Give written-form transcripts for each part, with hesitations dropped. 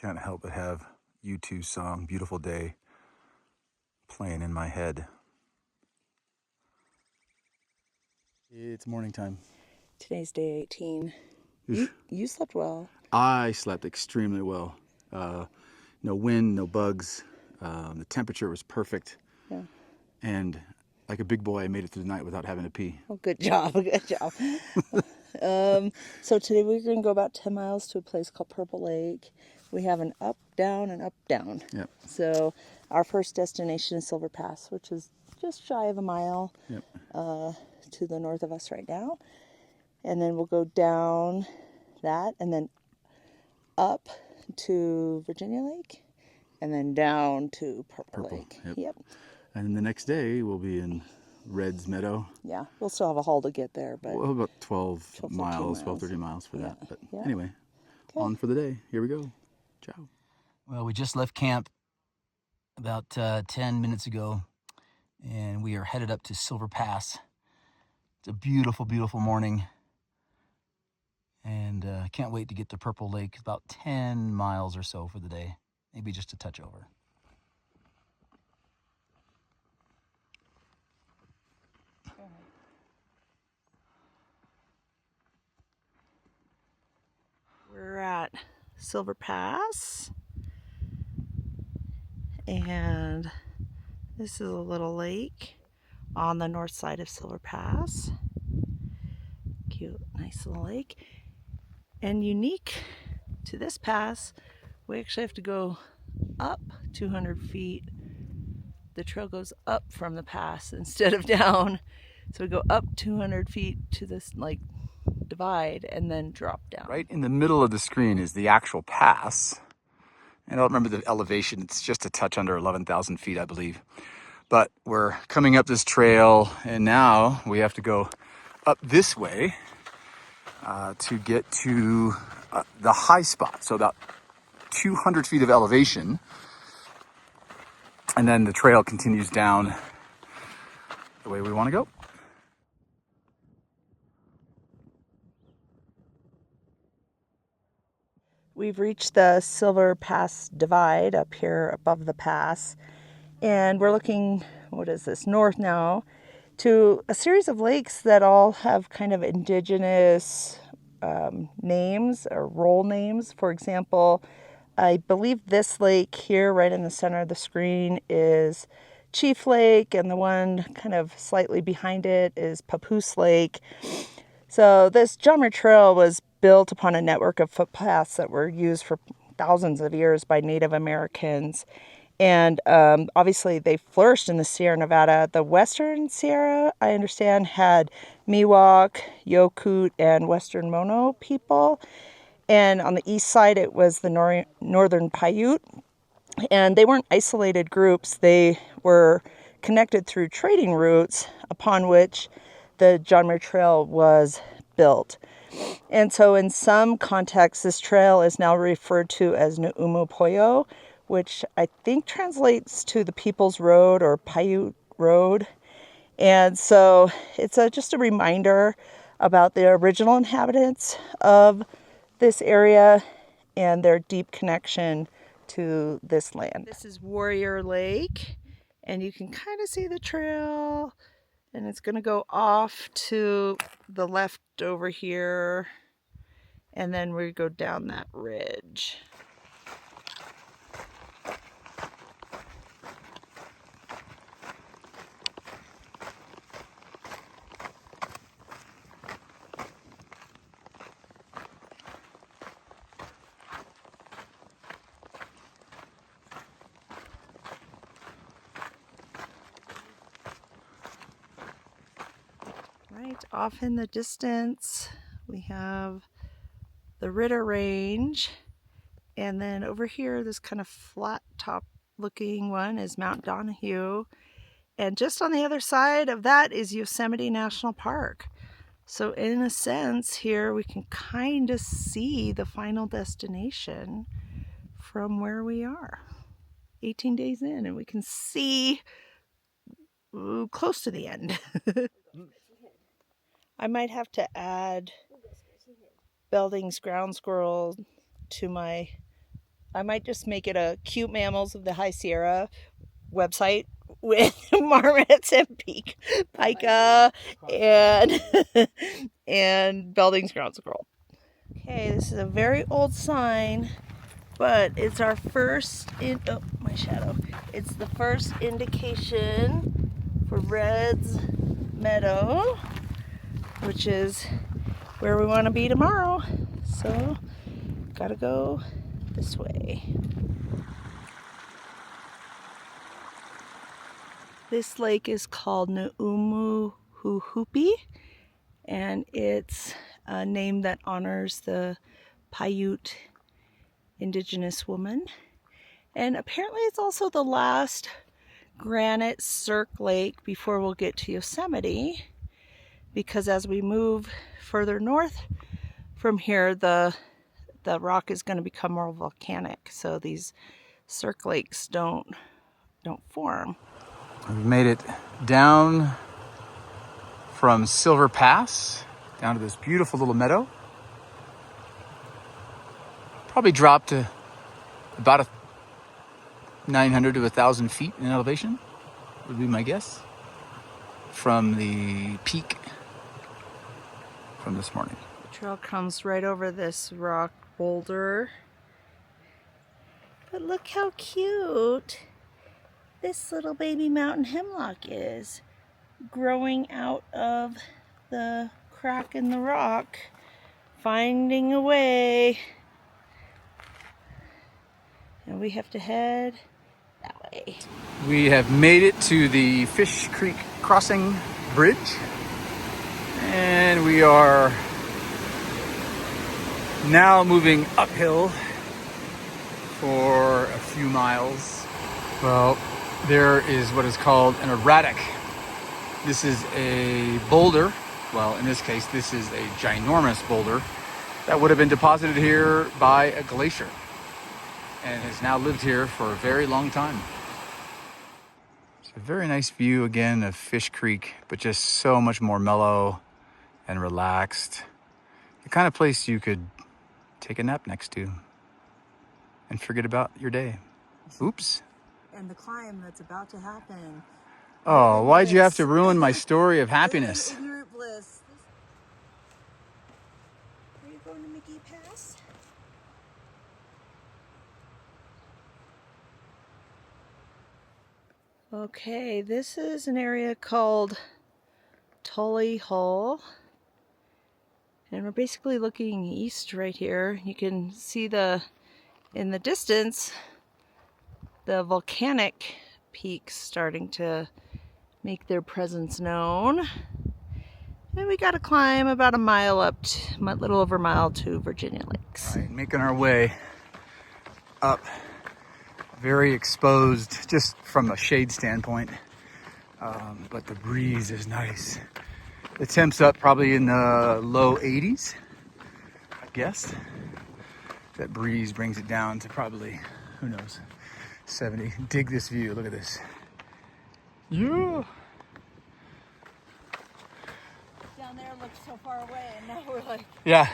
Can't help but have U2's song, Beautiful Day, playing in my head. It's morning time. Today's day 18. You slept well. I slept extremely well. No wind, no bugs. The temperature was perfect. Yeah. And like a big boy, I made it through the night without having to pee. Oh, good job. Good job. So today we're going to go about 10 miles to a place called Purple Lake. We have an up, down, and up, down. Yep. So our first destination is Silver Pass, which is just shy of a mile to the north of us right now. And then we'll go down that and then up to Virginia Lake and then down to Purple Lake. Yep. And the next day we'll be in Red's Meadow. Yeah, we'll still have a haul to get there, but well, about 12 miles, 13 miles for that. But anyway, on for the day. Here we go. Ciao. Well, we just left camp about 10 minutes ago, and we are headed up to Silver Pass. It's a beautiful, beautiful morning, and I can't wait to get to Purple Lake. About 10 miles or so for the day, maybe just a touch over. We're at Silver Pass, and this is a little lake on the north side of Silver Pass. Cute, nice little lake. And unique to this pass, we actually have to go up 200 feet. The trail goes up from the pass instead of down. So we go up 200 feet to this like divide and then drop down. Right in the middle of the screen is the actual pass. And I don't remember the elevation. It's just a touch under 11,000 feet, I believe. But we're coming up this trail, and now we have to go up this way to get to the high spot. So about 200 feet of elevation. And then the trail continues down the way we want to go. We've reached the Silver Pass divide up here above the pass, and we're looking, what is this, north now, to a series of lakes that all have kind of indigenous names or role names. For example, I believe this lake here right in the center of the screen is Chief Lake, and the one kind of slightly behind it is Papoose Lake. So this John Muir Trail was built upon a network of footpaths that were used for thousands of years by Native Americans. And obviously they flourished in the Sierra Nevada. The Western Sierra, I understand, had Miwok, Yokut, and Western Mono people. And on the east side, it was the Northern Paiute. And they weren't isolated groups. They were connected through trading routes upon which the John Muir Trail was built. And so in some contexts, this trail is now referred to as Nu'umopoyo, which I think translates to the People's Road or Paiute Road. And so it's just a reminder about the original inhabitants of this area and their deep connection to this land. This is Warrior Lake, and you can kind of see the trail, and it's going to go off to the left over here, and then we go down that ridge. Right off in the distance, we have the Ritter Range, and then over here, this kind of flat top looking one is Mount Donahue, and just on the other side of that is Yosemite National Park. So in a sense, here we can kind of see the final destination from where we are. 18 days in, and we can see close to the end. I might have to add Belding's ground squirrel to my I might just make it a cute mammals of the High Sierra website with marmots and pika and and Belding's ground squirrel. Okay, this is a very old sign, but it's our first my shadow. It's the first indication for Red's Meadow, which is where we want to be tomorrow. So, gotta go this way. This lake is called Nuumuhuhupi, and it's a name that honors the Paiute indigenous woman. And apparently it's also the last granite cirque lake before we'll get to Yosemite, because as we move further north from here, the rock is going to become more volcanic, so these cirque lakes don't form. We've made it down from Silver Pass down to this beautiful little meadow. Probably dropped to about 900 to 1,000 feet in elevation, would be my guess, from the peak from this morning. The trail comes right over this rock boulder. But look how cute this little baby mountain hemlock is, growing out of the crack in the rock, finding a way. And we have to head that way. We have made it to the Fish Creek Crossing Bridge, and we are now moving uphill for a few miles. Well, there is what is called an erratic. This is a boulder. Well, in this case, this is a ginormous boulder that would have been deposited here by a glacier and has now lived here for a very long time. It's a very nice view again of Fish Creek, but just so much more mellow and relaxed. The kind of place you could take a nap next to and forget about your day. Oops. And the climb that's about to happen. Oh, why'd you have to ruin my story of happiness? Ignorant bliss. Are you going to McGee Pass? Okay, this is an area called Tully Hole. And we're basically looking east right here. You can see in the distance, the volcanic peaks starting to make their presence known. And we got to climb about a mile up, a little over a mile to Virginia Lakes. All right, making our way up. Very exposed, just from a shade standpoint, but the breeze is nice. The temp's up probably in the low 80s, I guess. That breeze brings it down to probably, who knows, 70. Dig this view, look at this. Yeah. Down there looked so far away, and now we're like... Yeah.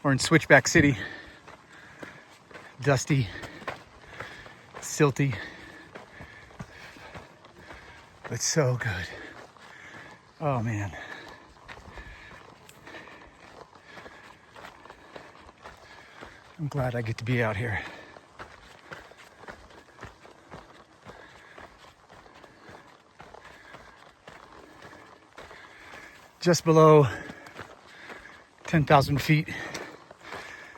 We're in Switchback City. Dusty, silty, but so good. Oh man. I'm glad I get to be out here. Just below 10,000 feet,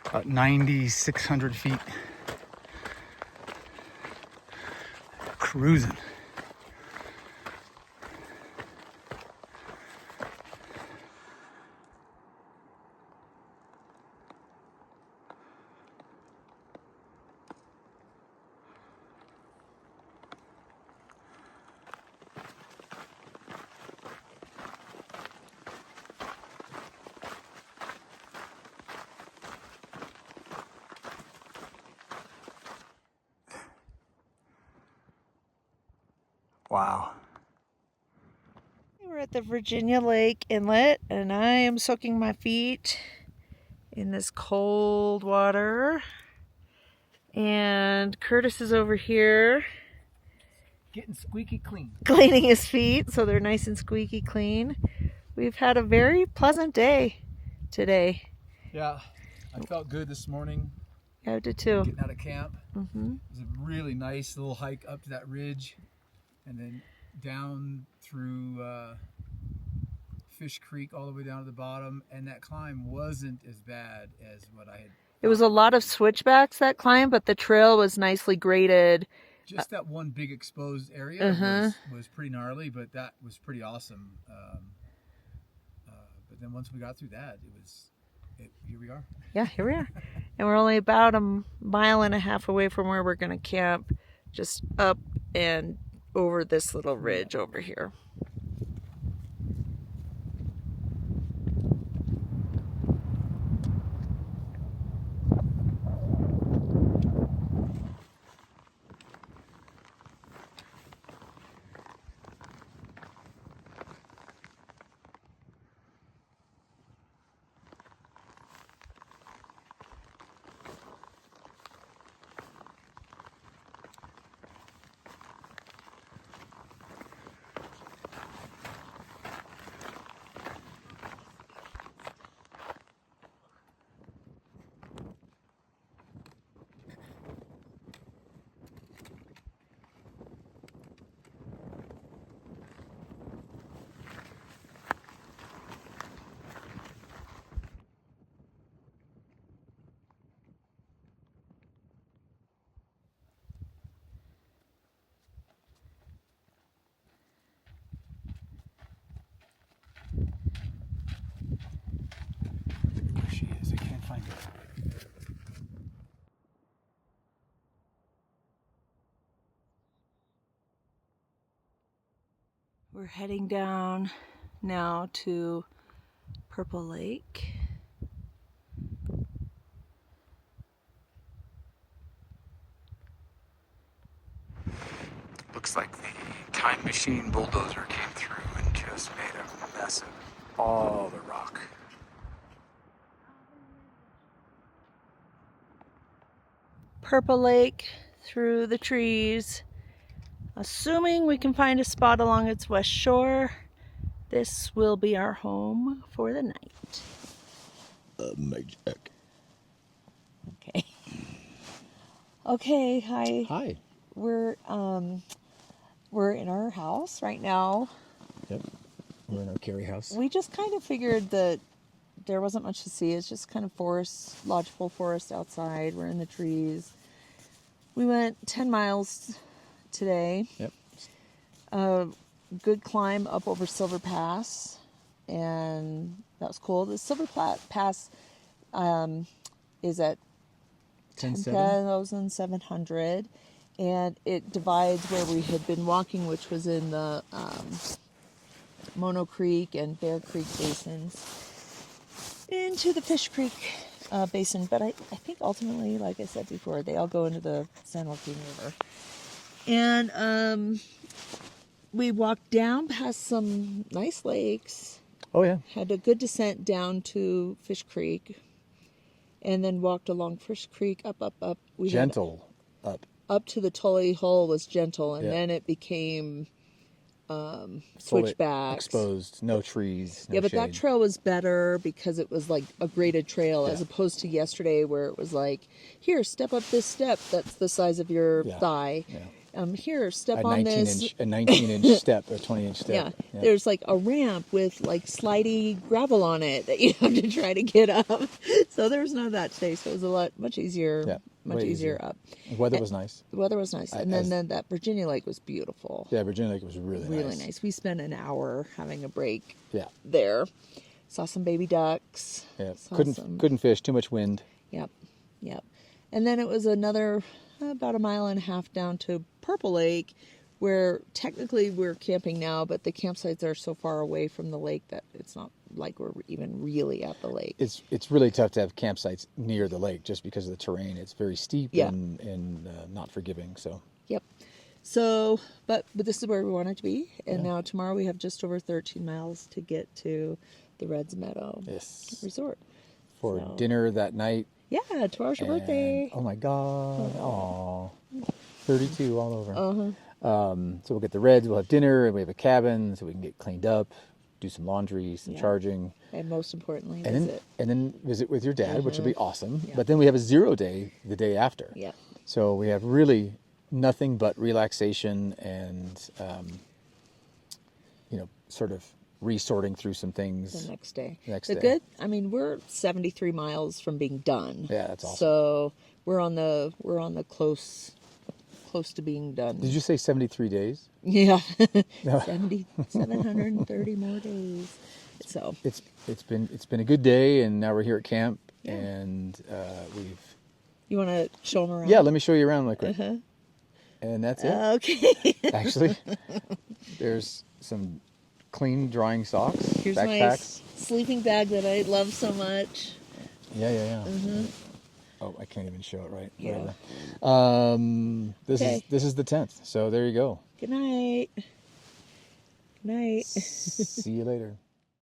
about 9,600 feet. Cruising. Wow. We're at the Virginia Lake Inlet, and I am soaking my feet in this cold water. And Curtis is over here Getting squeaky clean. cleaning his feet so they're nice and squeaky clean. We've had a very pleasant day today. Yeah, I felt good this morning. Yeah, I did too. Getting out of camp. Mm-hmm. It was a really nice little hike up to that ridge and then down through Fish Creek all the way down to the bottom. And that climb wasn't as bad as what I had. It was a lot of switchbacks that climb, but the trail was nicely graded. Just that one big exposed area was pretty gnarly, but that was pretty awesome. But then once we got through that, here we are. Yeah, here we are. And we're only about 1.5 miles away from where we're going to camp, just up and over this little ridge over here. There she is. I can't find her. We're heading down now to Purple Lake. Looks like the time machine bulldozer came through and just made a mess of all the rock. Purple Lake through the trees. Assuming we can find a spot along its west shore, this will be our home for the night. Magic. Okay. Okay, hi. Hi. We're in our house right now. Yep. We're in our carry house. We just kind of figured that there wasn't much to see. It's just kind of forest, lodgepole forest outside. We're in the trees. We went 10 miles today. Yep. Good climb up over Silver Pass, and that was cool. The Silver Pass is at 10,700, and it divides where we had been walking, which was in the Mono Creek and Bear Creek basins, into the Fish Creek basin. But I think ultimately, like I said before, they all go into the San Joaquin River. And we walked down past some nice lakes. Oh, yeah. Had a good descent down to Fish Creek, and then walked along Fish Creek, up. We Gentle up. Up to the Tully Hole was gentle, and Yeah. then it became Fully switchbacks. exposed, no trees, no Yeah, but shade. that trail was better because it was like a graded trail, as Yeah. opposed to yesterday where it was like, here, step up this step that's the size of your thigh. Yeah. Here, step A on 19 this. inch, a 19-inch step, a 20-inch step. Yeah, there's like a ramp with like slidey gravel on it that you have to try to get up. So there was none of that today. So it was much easier. Yeah, much way easier easier. up. The weather was nice. The weather was nice, and then that Virginia Lake was beautiful. Yeah, Virginia Lake was really nice. Really nice. We spent an hour having a break. Yeah. There, saw some baby ducks. Yeah. Saw Couldn't fish. Too much wind. Yep. And then it was another about 1.5 miles down to Purple Lake, where technically we're camping now, but the campsites are so far away from the lake that it's not like we're even really at the lake. It's really tough to have campsites near the lake just because of the terrain. It's very steep and not forgiving. So. Yep. So, but this is where we wanted to be, and now tomorrow we have just over 13 miles to get to the Reds Meadow Resort. for So. dinner that night. Yeah, tomorrow's your And, birthday. oh my God. Aw. 32 all over. Uh-huh. So we'll get the reds, we'll have dinner, and we have a cabin so we can get cleaned up, do some laundry, some Yeah. charging. And most importantly, And visit. then visit with your dad, which will be awesome. Yeah. But then we have a 0 day the day after. Yeah. So we have really nothing but relaxation and, sort of resorting through some things. The next day. Next the day. good, I mean, we're 73 miles from being done. Yeah, that's awesome. So we're on the close to being done. Did you say 73 days? Yeah. No. 730 more days. So It's been a good day, and now we're here at camp, Yeah. and we've. you want to show them around? Yeah, let me show you around real quick. And that's it. Okay. Actually, there's some clean drying socks, Here's my backpacks. sleeping bag that I love so much. Yeah. Oh, I can't even show it right. Yeah. Whatever. This Okay. is the 10th. So there you go. Good night. Good night. See you later.